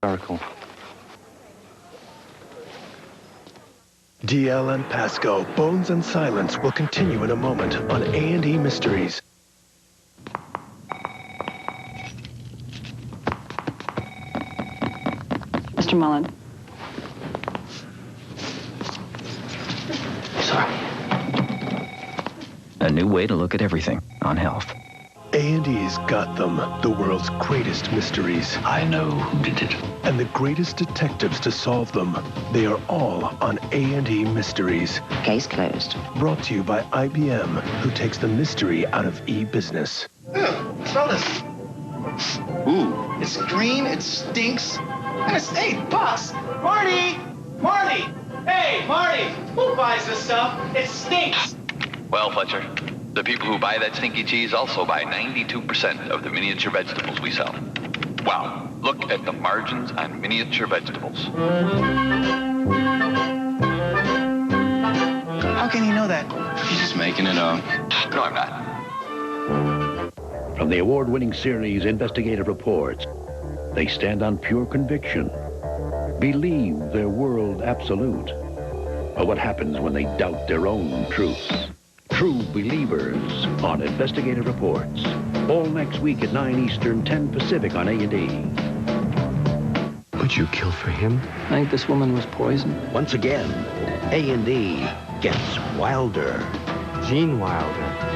Miracle. DL and Pascoe, Bones and Silence will continue in a moment on A&E Mysteries. Mr. Mullen. Sorry. A new way to look at everything on health. A&E's got them, the world's greatest mysteries. I know who did it. And the greatest detectives to solve them. They are all on A&E Mysteries. Case closed. Brought to you by IBM, who takes the mystery out of eBusiness. Smell this. Ooh, it's green, it stinks, and it's, hey, boss, Marty! Marty! Hey, Marty! Who buys this stuff? It stinks! Well, Fletcher, the people who buy that stinky cheese also buy 92% of the miniature vegetables we sell. Wow, look at the margins on miniature vegetables. How can he know that? He's just making it up. No, I'm not. From the award-winning series Investigative Reports, they stand on pure conviction, believe their world absolute. But what happens when they doubt their own truths? True Believers on Investigative Reports. All next week at 9 Eastern, 10 Pacific on A&E. Would you kill for him? I think this woman was poisoned. Once again, A&E gets wilder. Gene Wilder.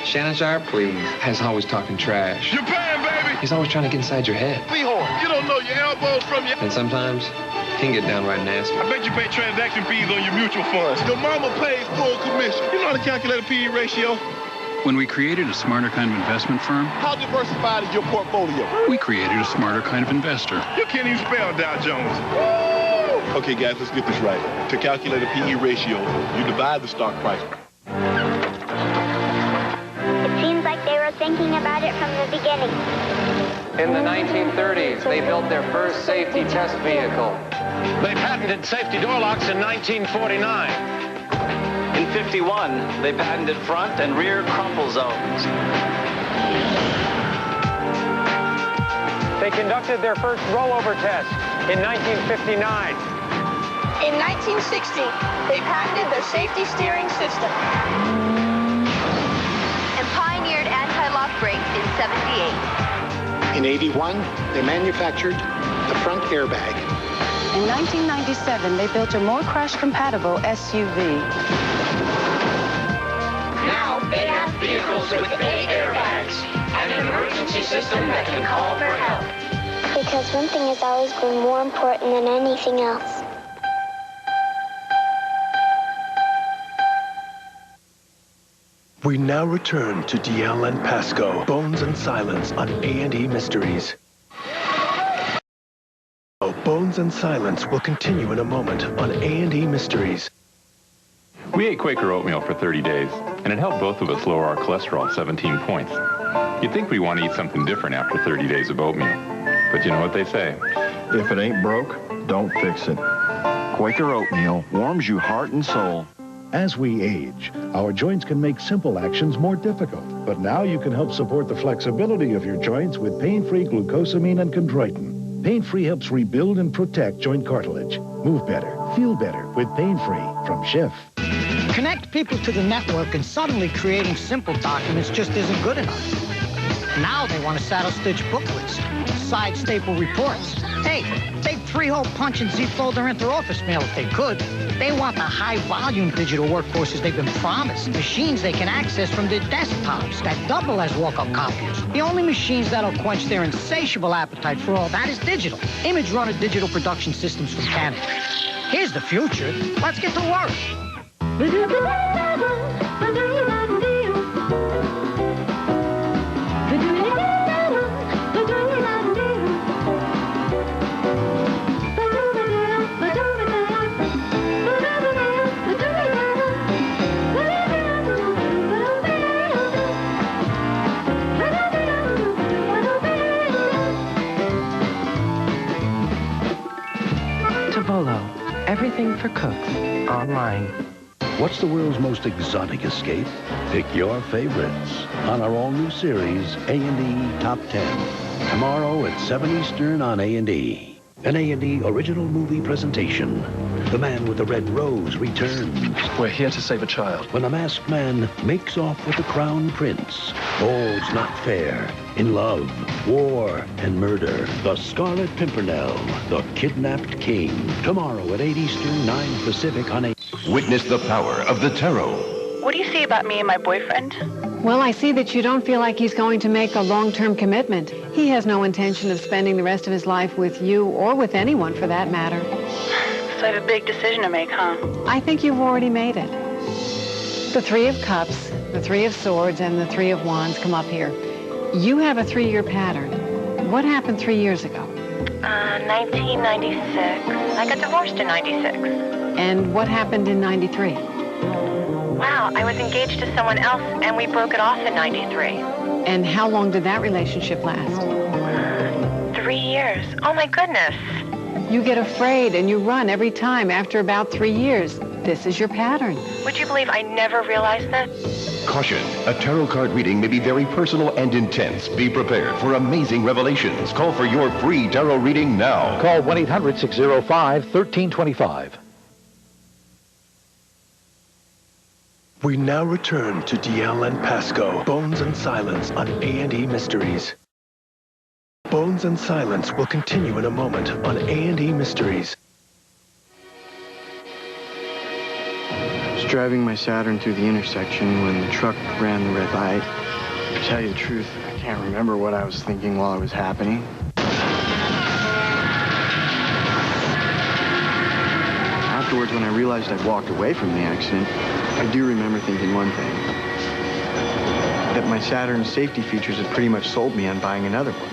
Shannon Sharp, please. Has always talking trash. You're paying, baby! He's always trying to get inside your head. Seahorn, you don't know your elbows from your... And sometimes, he can get downright nasty. I bet you pay transaction fees on your mutual funds. Your mama pays full commission. You know how to calculate a P/E ratio? When we created a smarter kind of investment firm... How diversified is your portfolio? We created a smarter kind of investor. You can't even spell Dow Jones. Woo! Okay, guys, let's get this right. To calculate a P/E ratio, you divide the stock price. Thinking about it from the beginning. In the 1930s, they built their first safety test vehicle. They patented safety door locks in 1949. In 51, they patented front and rear crumple zones. They conducted their first rollover test in 1959. In 1960, they patented their safety steering system. And pioneered anti-lock brakes in 78. In 81, they manufactured the front airbag. In 1997, they built a more crash-compatible SUV. Now they have vehicles with 8 airbags and an emergency system that can call for help. Because one thing has always been more important than anything else. We now return to DL and Pascoe, Bones and Silence on A&E Mysteries. Bones and Silence will continue in a moment on A&E Mysteries. We ate Quaker oatmeal for 30 days, and it helped both of us lower our cholesterol 17 points. You'd think we want to eat something different after 30 days of oatmeal. But you know what they say. If it ain't broke, don't fix it. Quaker oatmeal warms you heart and soul. As we age, our joints can make simple actions more difficult. But now you can help support the flexibility of your joints with pain-free glucosamine and chondroitin. Pain-free helps rebuild and protect joint cartilage. Move better, feel better with pain-free from Schiff. Connect people to the network, and suddenly creating simple documents just isn't good enough. Now they want to saddle-stitch booklets, side staple reports. Hey, they'd 3-hole punch and Z-folder enter office mail if they could. They want the high-volume digital workforces they've been promised. Machines they can access from their desktops that double as walk-up copiers. The only machines that'll quench their insatiable appetite for all that is digital. Image-runner digital production systems from Canon. Here's the future. Let's get to work. Tavolo, everything for cooks, online. What's the world's most exotic escape? Pick your favorites on our all-new series, A&E Top 10. Tomorrow at 7 Eastern on A&E. An A&E original movie presentation. The Man with the Red Rose returns. We're here to save a child. When a masked man makes off with the crown prince. All's not fair. In love, war, and murder. The Scarlet Pimpernel, the kidnapped king. Tomorrow at 8 Eastern, 9 Pacific on A. Witness the power of the tarot. What do you see about me and my boyfriend? Well, I see that you don't feel like he's going to make a long-term commitment. He has no intention of spending the rest of his life with you or with anyone for that matter. So I have a big decision to make, huh? I think you've already made it. The Three of Cups, the Three of Swords, and the Three of Wands come up here. You have a 3-year pattern. What happened 3 years ago? 1996. I got divorced in 96. And what happened in 93? Wow, I was engaged to someone else, and we broke it off in 93. And how long did that relationship last? 3 years. Oh, my goodness. You get afraid and you run every time after about 3 years. This is your pattern. Would you believe I never realized that? Caution, a tarot card reading may be very personal and intense. Be prepared for amazing revelations. Call for your free tarot reading now. Call 1-800-605-1325. We now return to DL and Pascoe, Bones and Silence on A&E Mysteries. Bones and Silence will continue in a moment on A&E Mysteries. I was driving my Saturn through the intersection when the truck ran the red light. To tell you the truth, I can't remember what I was thinking while it was happening. Afterwards, when I realized I'd walked away from the accident, I do remember thinking one thing. That my Saturn's safety features had pretty much sold me on buying another one.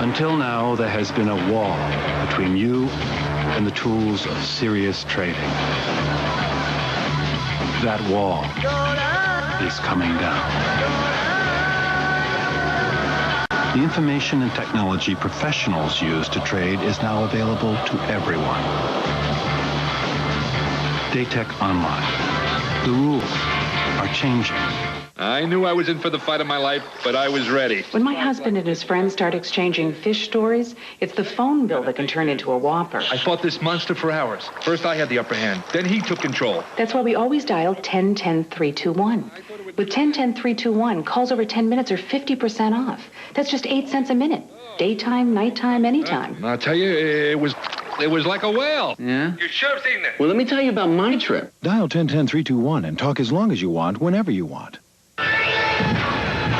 Until now, there has been a wall between you and the tools of serious trading. That wall is coming down. The information and technology professionals use to trade is now available to everyone. Datek Online. The rules are changing. I knew I was in for the fight of my life, but I was ready. When my husband and his friends start exchanging fish stories, it's the phone bill that can turn into a whopper. I fought this monster for hours. First I had the upper hand, then he took control. That's why we always dial 10-10-321. With 10-10-321, calls over 10 minutes are 50% off. That's just 8 cents a minute. Daytime, nighttime, anytime. I'll tell you, it was like a whale. Yeah? You should have seen it. Well, let me tell you about my trip. Dial 10-10-321 and talk as long as you want, whenever you want.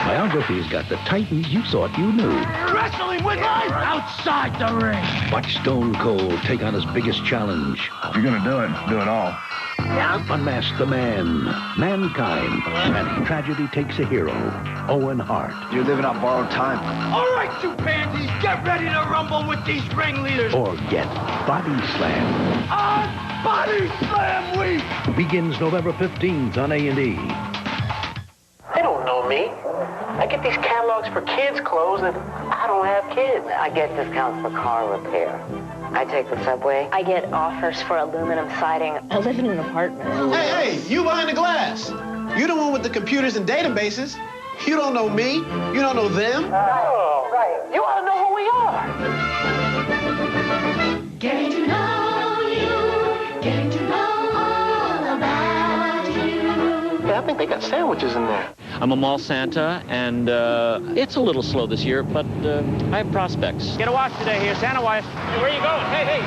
Biography's got the Titans you thought you knew. Wrestling with life outside the ring. Watch Stone Cold take on his biggest challenge. If you're gonna do it, do it all. Yeah. Unmask the Man, Mankind, and tragedy takes a hero, Owen Hart. You're living on borrowed time. All right, you pansies, get ready to rumble with these ringleaders. Or get Body Slam. On Body Slam Week. Begins November 15th on A&E. They don't know me. I get these catalogs for kids' clothes, and I don't have kids. I get discounts for car repair. I take the subway. I get offers for aluminum siding. I live in an apartment. Hey, you behind the glass. You're the one with the computers and databases. You don't know me. You don't know them. Oh, right. You ought to know who we are. Getting to know you. Getting to know all about you. Yeah, I think they got sandwiches in there. I'm a mall Santa, and it's a little slow this year, but I have prospects. Get a watch today here, Santa wife. Hey, where you going? Hey.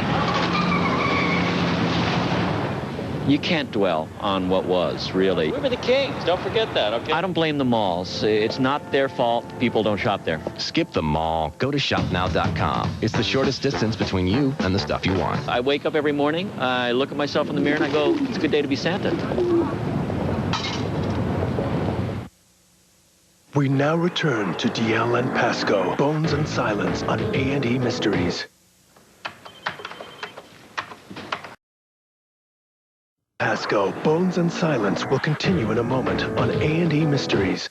You can't dwell on what was, really. We were the kings. Don't forget that, okay? I don't blame the malls. It's not their fault people don't shop there. Skip the mall. Go to shopnow.com. It's the shortest distance between you and the stuff you want. I wake up every morning, I look at myself in the mirror, and I go, it's a good day to be Santa. We now return to DL and Pascoe, Bones and Silence on A&E Mysteries. Pascoe, Bones and Silence will continue in a moment on A&E Mysteries.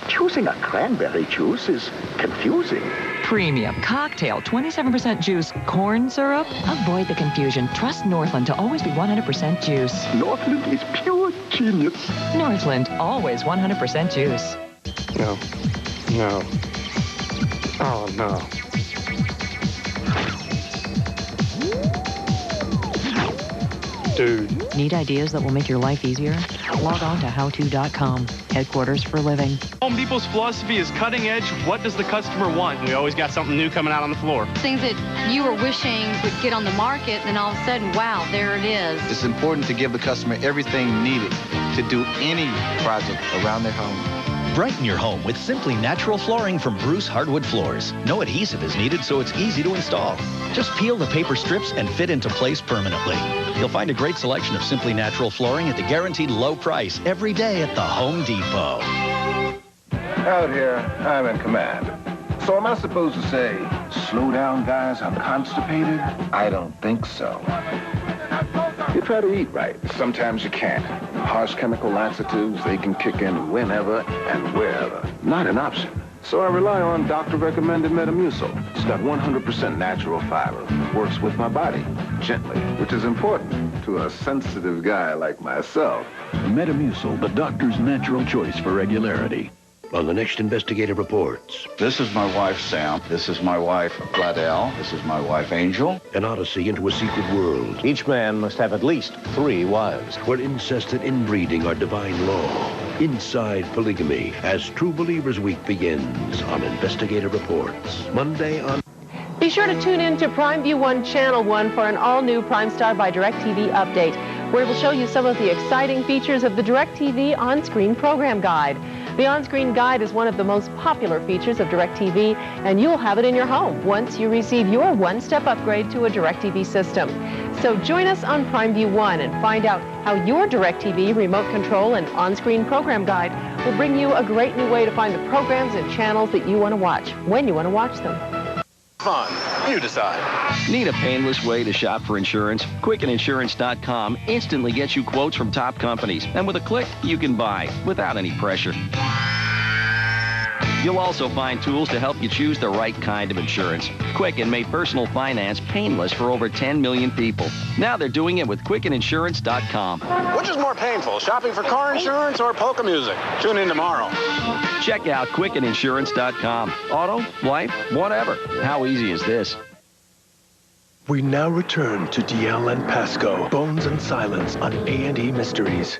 Choosing a cranberry juice is confusing. Premium, cocktail, 27% juice, corn syrup. Avoid the confusion. Trust Northland to always be 100% juice. Northland is pure genius. Northland, always 100% juice. No. No. Oh, no. Dude. Need ideas that will make your life easier? Log on to howto.com. Headquarters for living. Home Depot's philosophy is cutting edge. What does the customer want? We always got something new coming out on the floor. Things that you were wishing would get on the market, and all of a sudden, wow, there it is. It's important to give the customer everything needed to do any project around their home. Brighten your home with Simply Natural flooring from Bruce Hardwood Floors. No adhesive is needed, so it's easy to install. Just peel the paper strips and fit into place permanently. You'll find a great selection of Simply Natural flooring at the guaranteed low price every day at the Home Depot. Out here, I'm in command. So am I supposed to say, slow down, guys, I'm constipated? I don't think so. You try to eat right. Sometimes you can't. Harsh chemical laxatives, they can kick in whenever and wherever. Not an option. So I rely on doctor-recommended Metamucil. It's got 100% natural fiber. Works with my body, gently, which is important to a sensitive guy like myself. Metamucil, the doctor's natural choice for regularity. On the next investigative reports. This is my wife, Sam. This is my wife, Gladell. This is my wife, Angel. An odyssey into a secret world. Each man must have at least 3 wives. Where incest and inbreeding are divine law. Inside polygamy, as True Believers Week begins on Investigative Reports. Monday on... Be sure to tune in to Primeview 1 Channel 1 for an all-new Primestar by DirecTV update, where we'll show you some of the exciting features of the DirecTV on-screen program guide. The on-screen guide is one of the most popular features of DirecTV, and you'll have it in your home once you receive your one-step upgrade to a DirecTV system. So join us on Primeview 1 and find out how your DirecTV remote control and on-screen program guide will bring you a great new way to find the programs and channels that you want to watch, when you want to watch them. Fun. You decide. Need a painless way to shop for insurance? QuickenInsurance.com instantly gets you quotes from top companies. And with a click, you can buy without any pressure. You'll also find tools to help you choose the right kind of insurance. Quicken made personal finance painless for over 10 million people. Now they're doing it with QuickenInsurance.com. Which is more painful, shopping for car insurance or polka music? Tune in tomorrow. Check out QuickenInsurance.com. Auto, life, whatever. How easy is this? We now return to DL and Pascoe, Bones and Silence on A&E Mysteries.